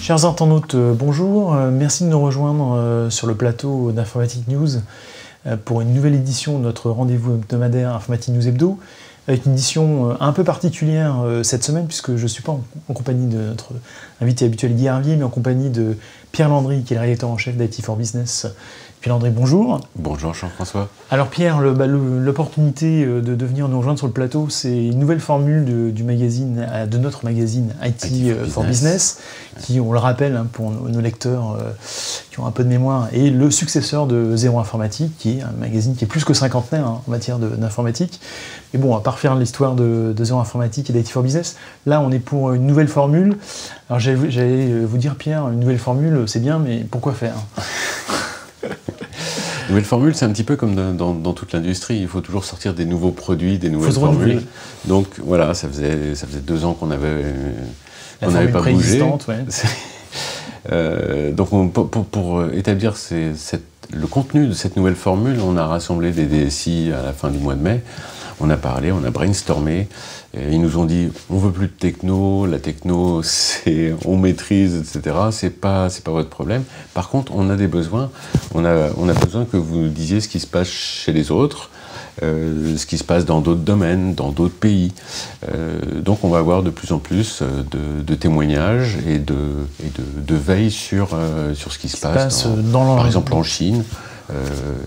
Chers internautes, bonjour. Merci de nous rejoindre sur le plateau d'Informatique News pour une nouvelle édition de notre rendez-vous hebdomadaire Informatique News Hebdo, avec une édition un peu particulière cette semaine, puisque je ne suis pas en compagnie de notre invité habituel Guy Hervier, mais en compagnie de Pierre Landry, qui est le rédacteur en chef d'IT for Business. Pierre Landry, bonjour. Bonjour Jean-François. Alors Pierre, l'opportunité de venir nous rejoindre sur le plateau, c'est une nouvelle formule de notre magazine IT for Business, qui, on le rappelle pour nos lecteurs qui ont un peu de mémoire, est le successeur de Zéro Informatique, qui est un magazine qui est plus que cinquantenaire en matière d'informatique. Mais bon, à part faire l'histoire de Zéro Informatique et d'IT for Business, là on est pour une nouvelle formule. Alors j'allais vous dire, Pierre, une nouvelle formule, c'est bien, mais pourquoi faire? Nouvelle formule, c'est un petit peu comme dans toute l'industrie. Il faut toujours sortir des nouveaux produits, des nouvelles formules. Donc voilà, ça faisait 2 ans qu'on n'avait pas bougé. Ouais. Donc pour établir le contenu de cette nouvelle formule, on a rassemblé des DSI à la fin du mois de mai. On a parlé, on a brainstormé. Ils nous ont dit, on veut plus de techno, la techno, on maîtrise, etc. C'est pas votre problème. Par contre, on a des besoins. On a besoin que vous nous disiez ce qui se passe chez les autres, ce qui se passe dans d'autres domaines, dans d'autres pays. Donc on va avoir de plus en plus de témoignages et de veille sur ce qui se passe par exemple en Chine.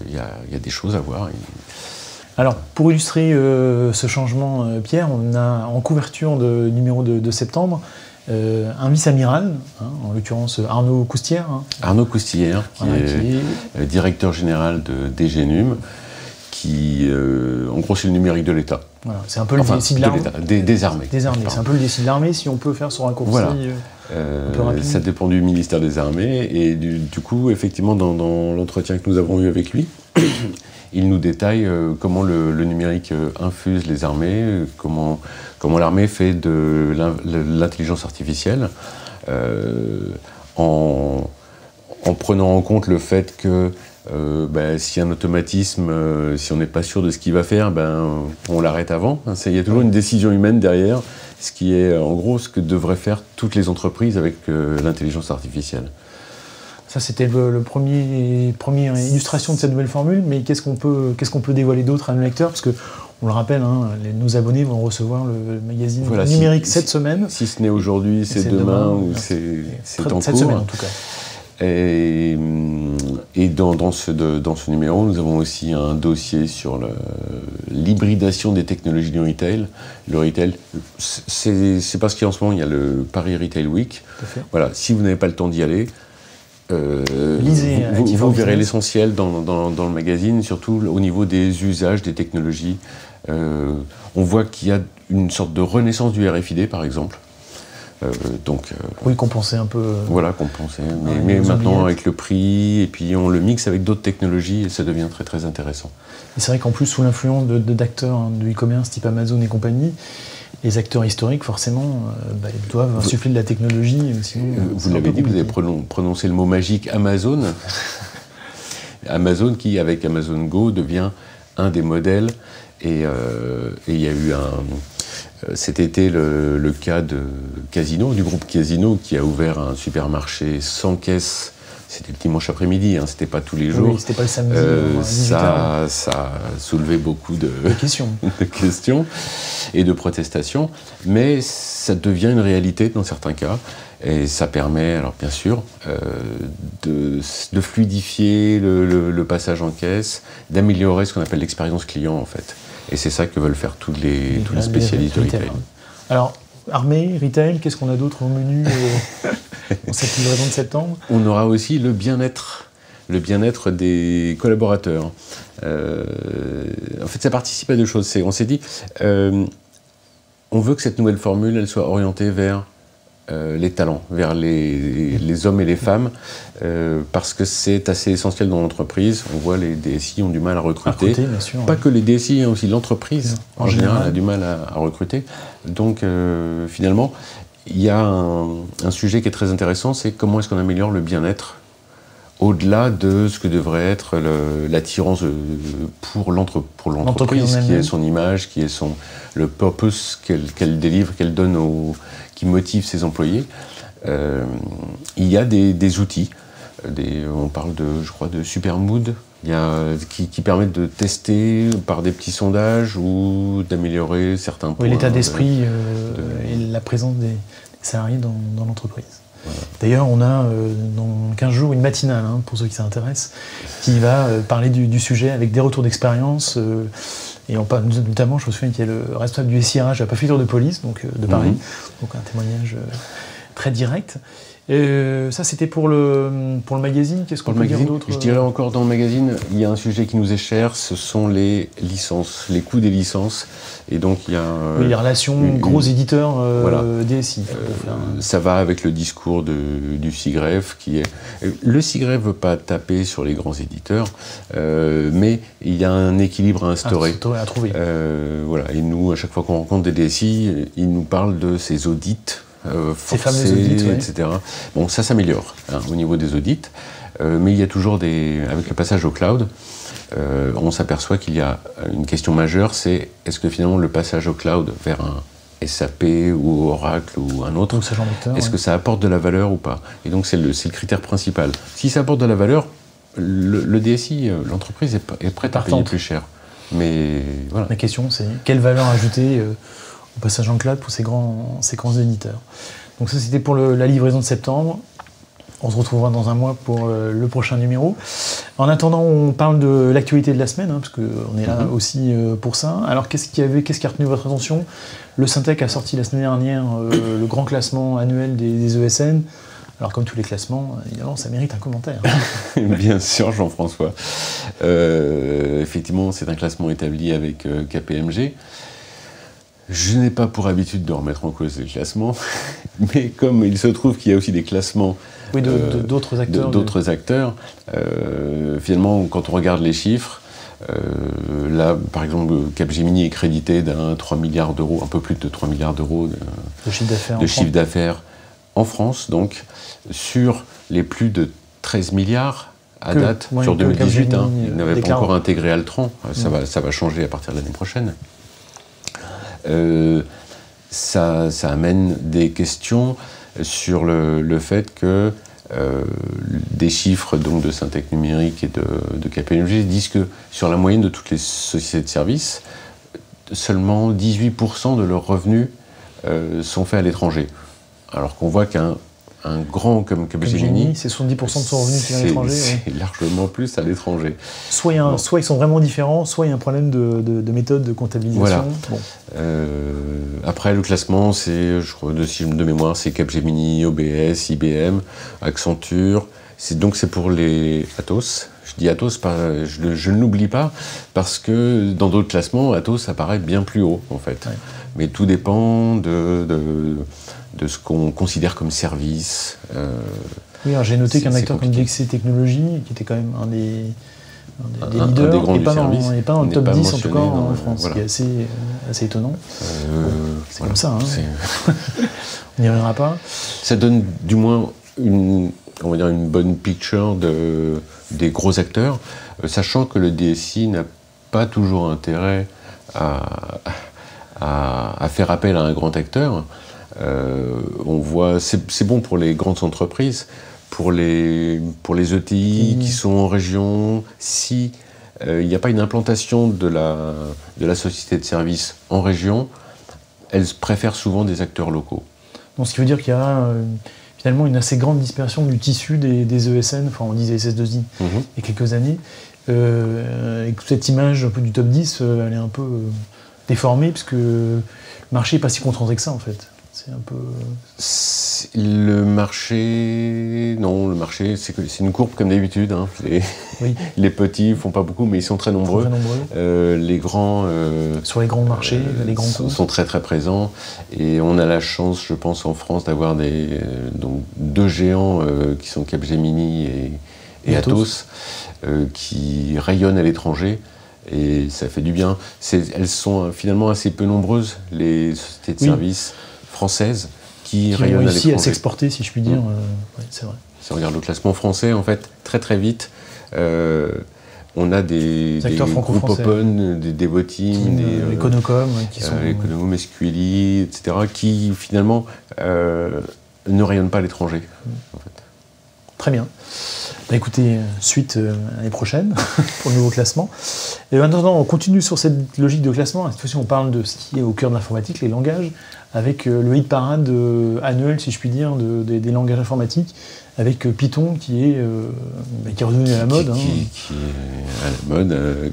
Il y a des choses à voir. Alors, pour illustrer ce changement, Pierre, on a en couverture de numéro de septembre un vice-amiral, en l'occurrence Arnaud Coustière. Arnaud Coustière, qui est directeur général de DGNUM, qui, en gros, c'est le numérique de l'État. Voilà, c'est un peu le DSI de l'armée. Des armées. Des armées, c'est un peu le DSI de l'armée, si on peut faire ce raccourci. Voilà. Ça dépend du ministère des Armées, et du coup, effectivement, dans l'entretien que nous avons eu avec lui, il nous détaille comment le numérique infuse les armées, comment l'armée fait de l'intelligence artificielle, en prenant en compte le fait que s'il y a un automatisme, si on n'est pas sûr de ce qu'il va faire, on l'arrête avant. Il y a toujours une décision humaine derrière, ce qui est en gros ce que devraient faire toutes les entreprises avec l'intelligence artificielle. Ça, c'était la première illustration de cette nouvelle formule, mais qu'est-ce qu'on peut dévoiler d'autre à nos lecteurs? Parce que, on le rappelle, nos abonnés vont recevoir le magazine numérique cette semaine. Si ce n'est aujourd'hui, c'est demain, ou c'est en cours. Cette semaine, en tout cas. Et dans ce numéro, nous avons aussi un dossier sur l'hybridation des technologies du retail. Le retail, c'est parce qu'en ce moment, il y a le Paris Retail Week. Voilà, si vous n'avez pas le temps d'y aller, vous verrez l'essentiel dans le magazine, surtout au niveau des usages, des technologies. On voit qu'il y a une sorte de renaissance du RFID, par exemple. Oui, compenser un peu. Voilà, compenser. Mais maintenant, avec le prix, et puis on le mixe avec d'autres technologies, et ça devient très très intéressant. Et c'est vrai qu'en plus, sous l'influence d'acteurs de e-commerce type Amazon et compagnie, les acteurs historiques, forcément, ils doivent insuffler de la technologie. Sinon, vous l'avez dit, vous avez prononcé le mot magique Amazon. Amazon qui, avec Amazon Go, devient un des modèles. Et il y a eu cet été le cas de Casino, du groupe Casino, qui a ouvert un supermarché sans caisse. C'était le dimanche après-midi, c'était pas tous les jours. Oui, c'était pas le samedi. Ça a soulevé beaucoup de questions et de protestations, mais ça devient une réalité dans certains cas, et ça permet, alors bien sûr, de fluidifier le passage en caisse, d'améliorer ce qu'on appelle l'expérience client en fait. Et c'est ça que veulent faire tous les spécialistes de retail. Alors, armée, retail, qu'est-ce qu'on a d'autre au menu dans cette livraison de septembre? On aura aussi le bien-être des collaborateurs. En fait, ça participe à deux choses. On s'est dit, on veut que cette nouvelle formule, elle soit orientée vers les talents, vers les hommes et les femmes, parce que c'est assez essentiel dans l'entreprise. On voit les DSI ont du mal à recruter. Bien sûr, pas que les DSI, aussi l'entreprise en général a du mal à recruter. Donc finalement, il y a un sujet qui est très intéressant, c'est comment est-ce qu'on améliore le bien-être au-delà de ce que devrait être l'attirance pour l'entreprise, qui est son image, qui est le purpose qu'elle délivre, qu'elle donne qui motive ses employés. il y a des outils. On parle je crois, de Supermood, qui permettent de tester par des petits sondages ou d'améliorer certains points. Oui, l'état d'esprit et la présence des salariés dans l'entreprise. Voilà. D'ailleurs, on a dans 15 jours une matinale, pour ceux qui s'intéressent, qui va parler du sujet avec des retours d'expérience. Et on parle notamment, je me souviens qu'il y a le responsable du SIRH à la préfecture de police, donc de Paris, donc un témoignage très direct. Ça, c'était pour le magazine. Qu'est-ce qu'on peut dire d'autre ? Je dirais encore dans le magazine, il y a un sujet qui nous est cher, ce sont les licences, les coûts des licences. Et donc, il y a les relations gros éditeurs DSI. Ça va avec le discours du SIGREF, qui est... Le SIGREF ne veut pas taper sur les grands éditeurs, mais il y a un équilibre à instaurer. À trouver. Voilà. Et nous, à chaque fois qu'on rencontre des DSI, ils nous parlent de ces audits. Ces fameux audits, etc. Bon, ça s'améliore au niveau des audits, mais il y a toujours avec le passage au cloud, on s'aperçoit qu'il y a une question majeure, c'est est-ce que finalement le passage au cloud vers un SAP ou Oracle ou un autre, est-ce que ça apporte de la valeur ou pas ? Et donc c'est le critère principal. Si ça apporte de la valeur, le DSI, l'entreprise est prête à payer plus cher. Mais voilà. La question, c'est quelle valeur ajouter au passage en cloud pour ces grands éditeurs. Donc ça, c'était pour la livraison de septembre. On se retrouvera dans un mois pour le prochain numéro. En attendant, on parle de l'actualité de la semaine, parce qu'on est là aussi pour ça. Alors, qu'est-ce qui a retenu votre attention ? Le Syntec a sorti la semaine dernière le grand classement annuel des ESN. Alors, comme tous les classements, évidemment, ça mérite un commentaire. Bien sûr, Jean-François. Effectivement, c'est un classement établi avec KPMG. Je n'ai pas pour habitude de remettre en cause les classements, mais comme il se trouve qu'il y a aussi des classements d'autres acteurs, finalement, quand on regarde les chiffres, là, par exemple, Capgemini est crédité d'un 3 milliards d'euros, un peu plus de 3 milliards d'euros de chiffre d'affaires en France, donc, sur les plus de 13 milliards à date, sur 2018, il n'avait pas encore intégré Altran, ça va changer à partir de l'année prochaine. Ça amène des questions sur le fait que des chiffres donc, de Syntec Numérique et de KPMG disent que sur la moyenne de toutes les sociétés de services, seulement 18% de leurs revenus sont faits à l'étranger. Alors qu'on voit qu'un grand comme Capgemini, c'est 70% de son revenu qui vient à l'étranger. C'est largement plus à l'étranger. Soit ils sont vraiment différents, soit il y a un problème de méthode de comptabilisation. Voilà. Bon. Après, le classement, c'est, je crois, de mémoire, c'est Capgemini, OBS, IBM, Accenture. Donc c'est pour les Atos. Je dis Atos, je ne l'oublie pas, parce que dans d'autres classements, Atos apparaît bien plus haut, en fait. Ouais. Mais tout dépend de ce qu'on considère comme service. Oui, alors j'ai noté qu'un acteur comme DXC Technologies, qui était quand même un des leaders, des grands n'est pas dans le top 10 en tout cas en France, voilà. ce qui est assez étonnant. C'est voilà, comme ça, on n'y reviendra pas. Ça donne du moins une bonne picture des gros acteurs, sachant que le DSI n'a pas toujours intérêt à faire appel à un grand acteur. On voit, c'est bon pour les grandes entreprises, pour les ETI qui sont en région. Si il n'y a pas une implantation de la société de service en région, elles préfèrent souvent des acteurs locaux. Donc, ce qui veut dire qu'il y a finalement une assez grande dispersion du tissu des ESN, enfin on disait SS2I il y a quelques années, et toute cette image un peu du top 10, elle est un peu déformée, puisque le marché n'est pas si concentré que ça en fait. C'est un peu... Le marché, c'est une courbe comme d'habitude. Les petits ne font pas beaucoup, mais ils sont très nombreux. Les grands... sur les grands marchés, les grands comptes sont très très présents. Et on a la chance, je pense, en France, d'avoir donc deux géants qui sont Capgemini et Atos, qui rayonnent à l'étranger. Et ça fait du bien. Elles sont finalement assez peu nombreuses, les sociétés de services françaises qui rayonnent à l'étranger. Qui réussissent à s'exporter, si je puis dire. C'est vrai. Si on regarde le classement français, en fait, très très vite, on a des groupes open, des Devoteam, des Econocom, qui sont... Econocom, SQLI, etc., qui finalement ne rayonne pas à l'étranger. En fait. Très bien. Bah écoutez, suite l'année prochaine pour le nouveau classement. Et maintenant, on continue sur cette logique de classement. Cette fois-ci, on parle de ce qui est au cœur de l'informatique, les langages, avec le hit parade annuel, si je puis dire, des langages informatiques, avec Python qui est revenu à la mode. Qui est à la mode,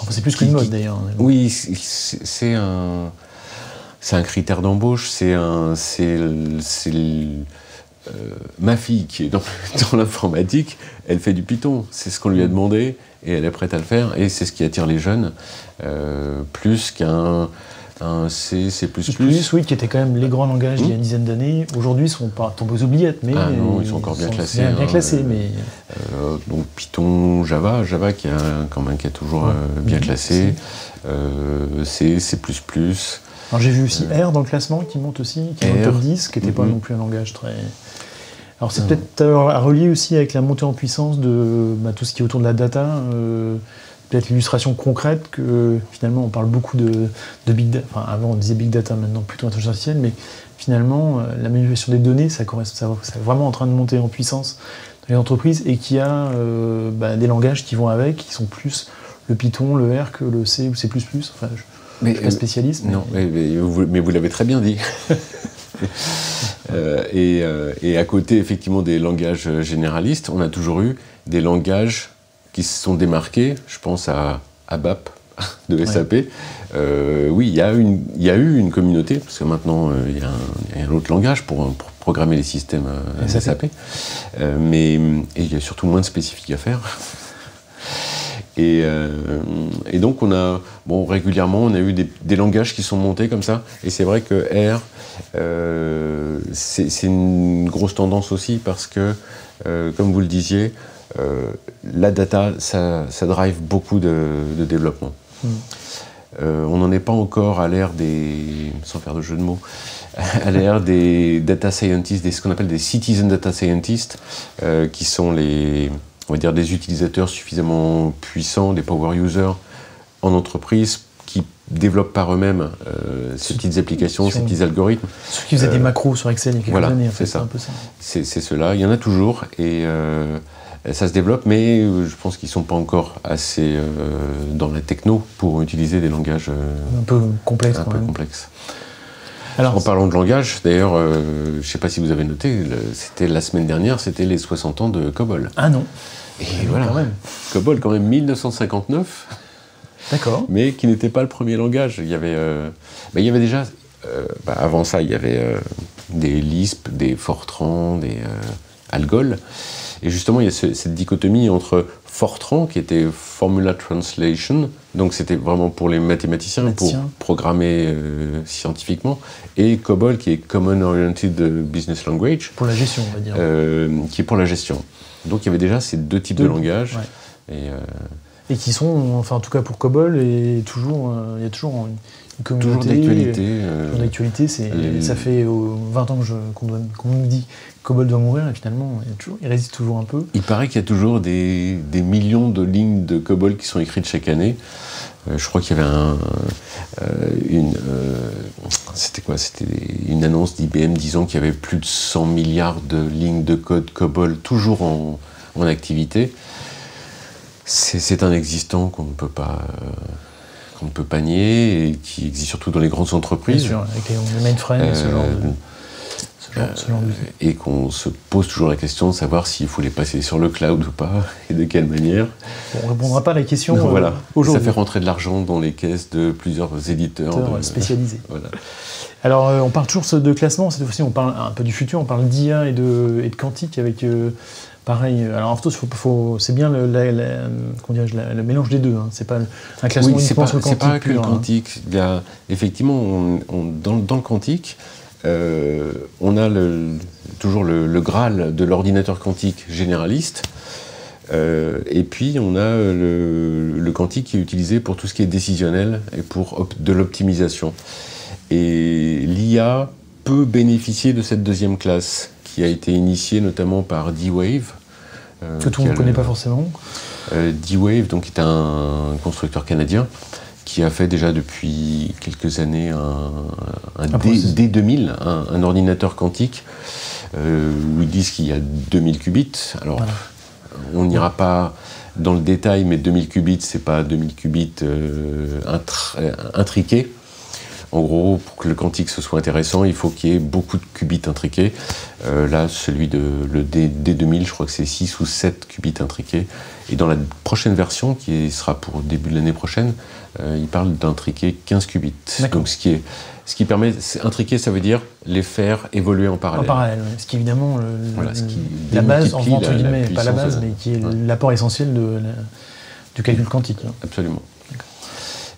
Enfin, c'est plus qu'une mode d'ailleurs. Oui, c'est un critère d'embauche, ma fille qui est dans l'informatique, elle fait du Python, c'est ce qu'on lui a demandé et elle est prête à le faire et c'est ce qui attire les jeunes, plus qu'un C, C++. Oui, qui étaient quand même les grands langages d'il y a une dizaine d'années. Aujourd'hui, ils sont pas tombés aux oubliettes, mais non, ils sont encore bien classés. Bien classés, mais donc Python, Java qui a toujours bien classé, C, C++. Alors j'ai vu aussi R dans le classement qui monte aussi, qui est dans le top 10, qui n'était pas non plus un langage très... Alors c'est peut-être à relier aussi avec la montée en puissance de tout ce qui est autour de la data, peut-être l'illustration concrète que finalement on parle beaucoup de big data, enfin avant on disait big data, maintenant plutôt intelligence artificielle, mais finalement la manipulation des données, c'est vraiment en train de monter en puissance dans les entreprises et qu'il y a des langages qui vont avec, qui sont plus le Python, le R que le C ou C++, enfin... Je ne suis pas spécialiste. Non, mais vous l'avez très bien dit. Et à côté, effectivement, des langages généralistes, on a toujours eu des langages qui se sont démarqués. Je pense à ABAP de SAP. Oui, il y a eu une communauté, parce que maintenant, il y a un autre langage pour programmer les systèmes SAP. Mais il y a surtout moins de spécifiques à faire. Et donc régulièrement on a eu des langages qui sont montés comme ça, et c'est vrai que R c'est une grosse tendance aussi parce que comme vous le disiez, la data ça drive beaucoup de développement. On n'en est pas encore à l'ère sans faire de jeu de mots, à l'ère des data scientists, ce qu'on appelle des citizen data scientists, qui sont on va dire des utilisateurs suffisamment puissants, des power users en entreprise qui développent par eux-mêmes ces petites applications, ces petits algorithmes. Ceux qui faisaient des macros sur Excel il y a quelques années, en fait, c'est un peu ça. C'est cela, il y en a toujours et ça se développe, mais je pense qu'ils ne sont pas encore assez dans la techno pour utiliser des langages un peu complexes. Alors, en parlant de langage, d'ailleurs, je ne sais pas si vous avez noté, la semaine dernière, c'était les 60 ans de COBOL. Ah non. Et voilà, quand même. COBOL, quand même, 1959. D'accord. Mais qui n'était pas le premier langage. Il y avait déjà, avant ça, il y avait des Lisp, des Fortran, des Algol. Et justement, il y a cette dichotomie entre Fortran, qui était Formula Translation, donc c'était vraiment pour les mathématiciens, pour programmer scientifiquement, et COBOL, qui est Common Oriented Business Language. Pour la gestion, on va dire. Qui est pour la gestion. Donc il y avait déjà ces deux types de langages. Ouais. Et qui sont, enfin en tout cas pour COBOL, il y a toujours une communauté. Toujours d'actualité. Toujours d'actualité, ça fait 20 ans qu'on nous dit COBOL doit mourir, et finalement, il résiste toujours un peu. Il paraît qu'il y a toujours des millions de lignes de COBOL qui sont écrites chaque année. Je crois qu'il y avait c'était une annonce d'IBM disant qu'il y avait plus de 100 milliards de lignes de code COBOL toujours en activité. C'est un existant qu'on ne peut pas nier et qui existe surtout dans les grandes entreprises. Bien sûr, avec les mainframes et ce genre de... et qu'on se pose toujours la question de savoir s'il faut les passer sur le cloud ou pas, et de quelle manière. Bon, on ne répondra pas à la question voilà. aujourd'hui. Ça fait rentrer de l'argent dans les caisses de plusieurs éditeurs spécialisés. Voilà. Alors, on parle toujours de classement, cette fois-ci on parle un peu du futur, on parle d'IA et de quantique avec... pareil, alors en fait, c'est bien le mélange des deux, hein. C'est pas un classement uniquement sur le quantique. C'est pas que le quantique. Il y a, effectivement, dans le quantique, on a toujours le Graal de l'ordinateur quantique généraliste, et puis on a le quantique qui est utilisé pour tout ce qui est décisionnel et pour de l'optimisation. Et l'IA peut bénéficier de cette deuxième classe qui a été initiée notamment par D-Wave. Que tout le monde ne connaît pas forcément. D-Wave donc, est un constructeur canadien qui a fait déjà depuis quelques années dès 2000 un ordinateur quantique où ils disent qu'il y a 2000 qubits. Alors, on n'ira pas dans le détail, mais 2000 qubits, c'est pas 2000 qubits intriqués. En gros, pour que le quantique ce soit intéressant, il faut qu'il y ait beaucoup de qubits intriqués. Là, celui le D2000, je crois que c'est 6 ou 7 qubits intriqués. Et dans la prochaine version, qui sera pour début de l'année prochaine, il parle d'intriquer 15 qubits. Donc, ce qui permet, intriquer, ça veut dire les faire évoluer en parallèle. En parallèle, ce qui est évidemment la base, entre guillemets, pas la base, mais qui est l'apport essentiel du calcul quantique. Absolument.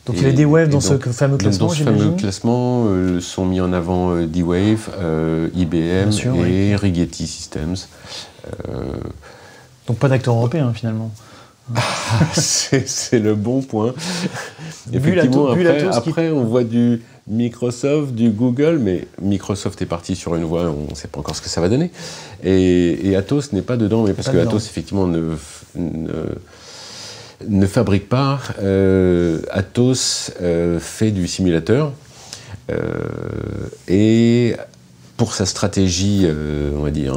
Donc il y avait D-Wave dans ce fameux classement, dans ce fameux classement sont mis en avant D-Wave, IBM et Rigetti Systems. Donc pas d'acteur européen finalement. C'est le bon point. Effectivement, après on voit du Microsoft, du Google, mais Microsoft est parti sur une voie, on ne sait pas encore ce que ça va donner. Et Atos n'est pas dedans, mais parce que Atos effectivement ne fabrique pas. Atos fait du simulateur et pour sa stratégie, on va dire,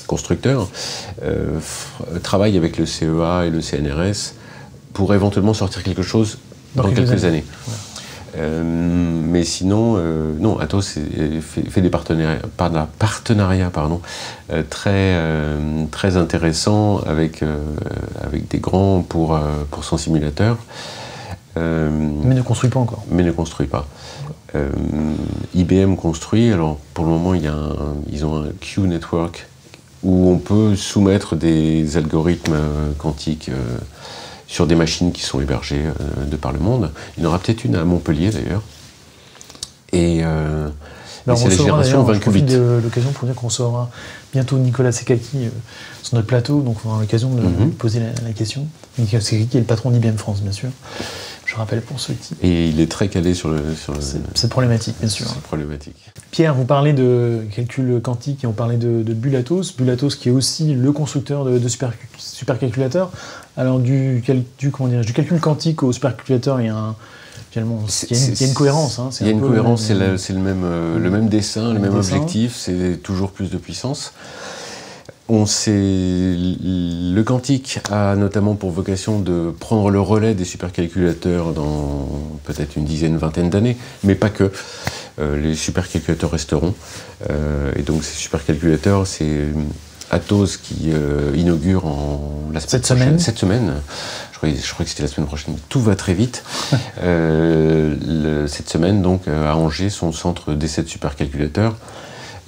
constructeur, travaille avec le CEA et le CNRS pour éventuellement sortir quelque chose dans quelques années. Ouais. Mais sinon, non, Atos fait des partenariats très intéressants avec des grands pour son simulateur. Mais ne construit pas encore. Mais ne construit pas. IBM construit, alors pour le moment ils ont un Q-Network où on peut soumettre des algorithmes quantiques sur des machines qui sont hébergées de par le monde. Il y en aura peut-être une à Montpellier d'ailleurs. Et c'est la génération 20 qubits. De l'occasion pour dire qu'on recevra bientôt Nicolas Sekaki sur notre plateau, donc on aura l'occasion de lui poser la question. Nicolas Sekaki est le patron d'IBM France, bien sûr. Je rappelle pour ceux qui... Et il est très calé sur cette problématique, bien sûr. Cette problématique. Pierre, vous parlez de calcul quantique et on parlait de Bulatos. Bulatos qui est aussi le constructeur de supercalculateurs. Alors du calcul quantique au supercalculateur, il y a une cohérence. Hein, il y a une cohérence, c'est le même dessin, le même objectif, c'est toujours plus de puissance. Le quantique a notamment pour vocation de prendre le relais des supercalculateurs dans peut-être une dizaine, vingtaine d'années, mais pas que. Les supercalculateurs resteront. Et donc ces supercalculateurs, c'est Atos qui inaugure cette semaine. Je crois que c'était la semaine prochaine. Tout va très vite. Cette semaine, donc, à Angers, son centre d'essai de supercalculateurs.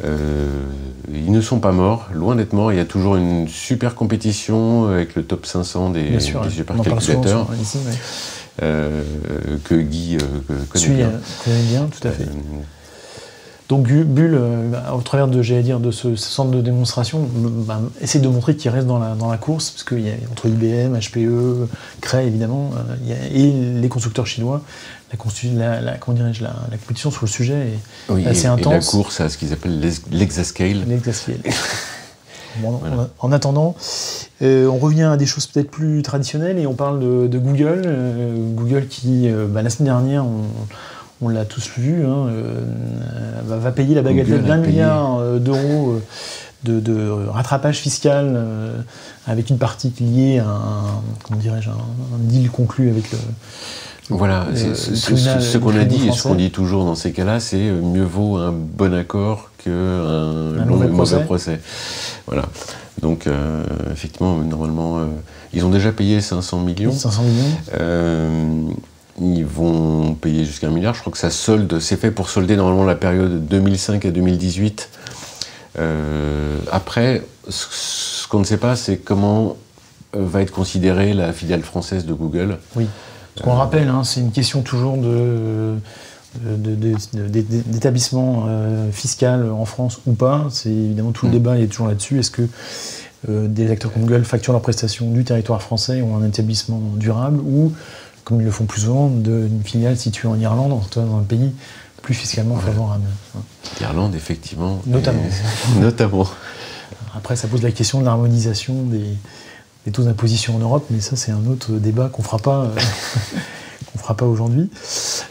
Ils ne sont pas morts, loin d'être morts. Il y a toujours une super compétition avec le top 500 des supercalculateurs que Guy connaît bien, tout à fait. Donc Bull, au travers de ce centre de démonstration, essaie de montrer qu'il reste dans la course, parce qu'il y a entre IBM, HPE, Cray évidemment, et les constructeurs chinois. La compétition sur le sujet est assez intense. Et la course à ce qu'ils appellent l'exascale. Bon, voilà. En attendant, on revient à des choses peut-être plus traditionnelles et on parle de Google. Google qui, la semaine dernière, on l'a tous vu, va payer la bagatelle d'1 milliard d'euros de rattrapage fiscal avec une partie liée à un deal conclu avec le... Voilà, ce qu'on a dit et ce qu'on dit toujours dans ces cas-là, c'est mieux vaut un bon accord qu'un mauvais procès. Voilà. Donc, effectivement, normalement, ils ont déjà payé 500 millions. 500 millions. Ils vont payer jusqu'à 1 milliard. Je crois que ça c'est fait pour solder normalement la période 2005 à 2018. Après, ce qu'on ne sait pas, c'est comment va être considérée la filiale française de Google. Oui. Ce qu'on rappelle, c'est une question toujours d'établissement fiscal en France ou pas. C'est évidemment tout le débat est toujours là-dessus. Est-ce que des acteurs comme Google facturent leurs prestations du territoire français ou un établissement durable ou, comme ils le font plus souvent, d'une filiale située en Irlande, dans un pays plus fiscalement favorable. L'Irlande, effectivement. Notamment. Après, ça pose la question de l'harmonisation des taux d'imposition en Europe, mais ça c'est un autre débat qu'on fera pas fera pas aujourd'hui.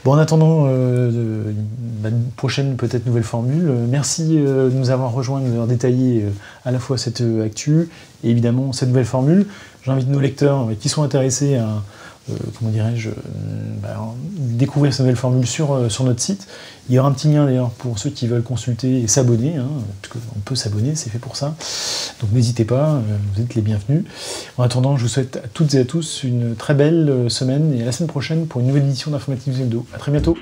Bon, en attendant une prochaine peut-être nouvelle formule, merci de nous avoir rejoints, de nous avoir détaillé à la fois cette actu et évidemment cette nouvelle formule. J'invite nos lecteurs qui sont intéressés à comment dirais-je, découvrir cette nouvelle formule sur notre site. Il y aura un petit lien d'ailleurs pour ceux qui veulent consulter et s'abonner, parce qu'on peut s'abonner, c'est fait pour ça. Donc n'hésitez pas, vous êtes les bienvenus. En attendant, je vous souhaite à toutes et à tous une très belle semaine et à la semaine prochaine pour une nouvelle édition d'Informatique Hebdo. À très bientôt.